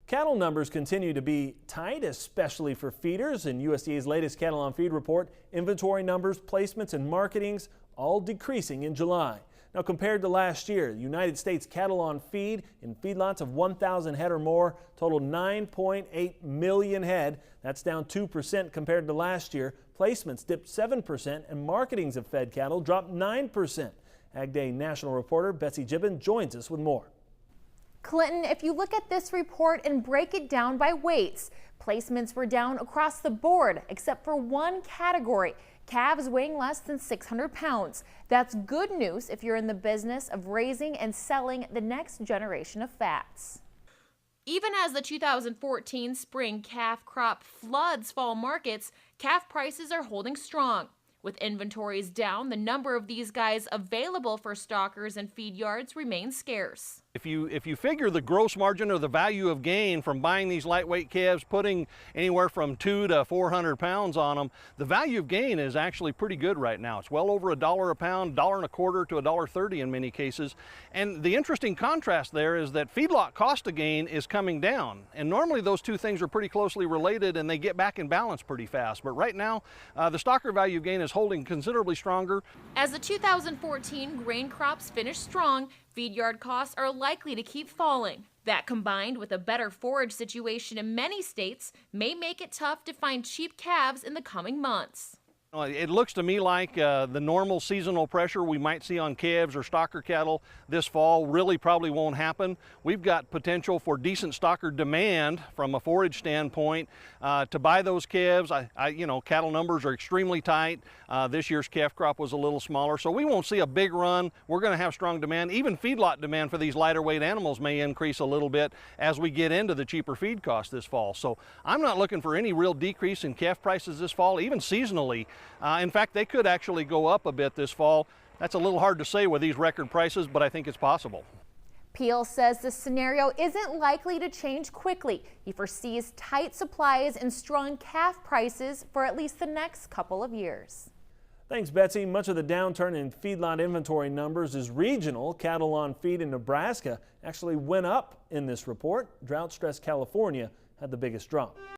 Cattle numbers continue to be tight, especially for feeders. In USDA's latest cattle on feed report, inventory numbers, placements, and marketings all decreasing in July. Now, compared to last year, the United States cattle on feed in feedlots of 1,000 head or more totaled 9.8 million head. That's down 2% compared to last year. Placements dipped 7%, and marketings of fed cattle dropped 9%. AgDay national reporter Betsy Gibbon joins us with more. Clinton, if you look at this report and break it down by weights, placements were down across the board except for one category, calves weighing less than 600 pounds. That's good news if you're in the business of raising and selling the next generation of fats. Even as the 2014 spring calf crop floods fall markets, calf prices are holding strong. With inventories down, the number of these guys available for stockers and feed yards remains scarce. If you figure the gross margin or the value of gain from buying these lightweight calves, putting anywhere from 200 to 400 pounds on them, the value of gain is actually pretty good right now. It's well over $1 a pound, $1.25 to $1.30 in many cases. And the interesting contrast there is that feedlot cost of gain is coming down. And normally those two things are pretty closely related and they get back in balance pretty fast. But right now, the stocker value of gain is holding considerably stronger. As the 2014 grain crops finish strong, feed yard costs are likely to keep falling. That, combined with a better forage situation in many states, may make it tough to find cheap calves in the coming months. It looks to me like the normal seasonal pressure we might see on calves or stocker cattle this fall really probably won't happen. We've got potential for decent stocker demand from a forage standpoint to buy those calves. Cattle numbers are extremely tight. This year's calf crop was a little smaller, so we won't see a big run. We're going to have strong demand. Even feedlot demand for these lighter weight animals may increase a little bit as we get into the cheaper feed costs this fall. So I'm not looking for any real decrease in calf prices this fall, even seasonally. In fact, they could actually go up a bit this fall. That's a little hard to say with these record prices, but I think it's possible. Peel says the scenario isn't likely to change quickly. He foresees tight supplies and strong calf prices for at least the next couple of years. Thanks, Betsy. Much of the downturn in feedlot inventory numbers is regional. Cattle on feed in Nebraska actually went up in this report. Drought-stressed California had the biggest drop.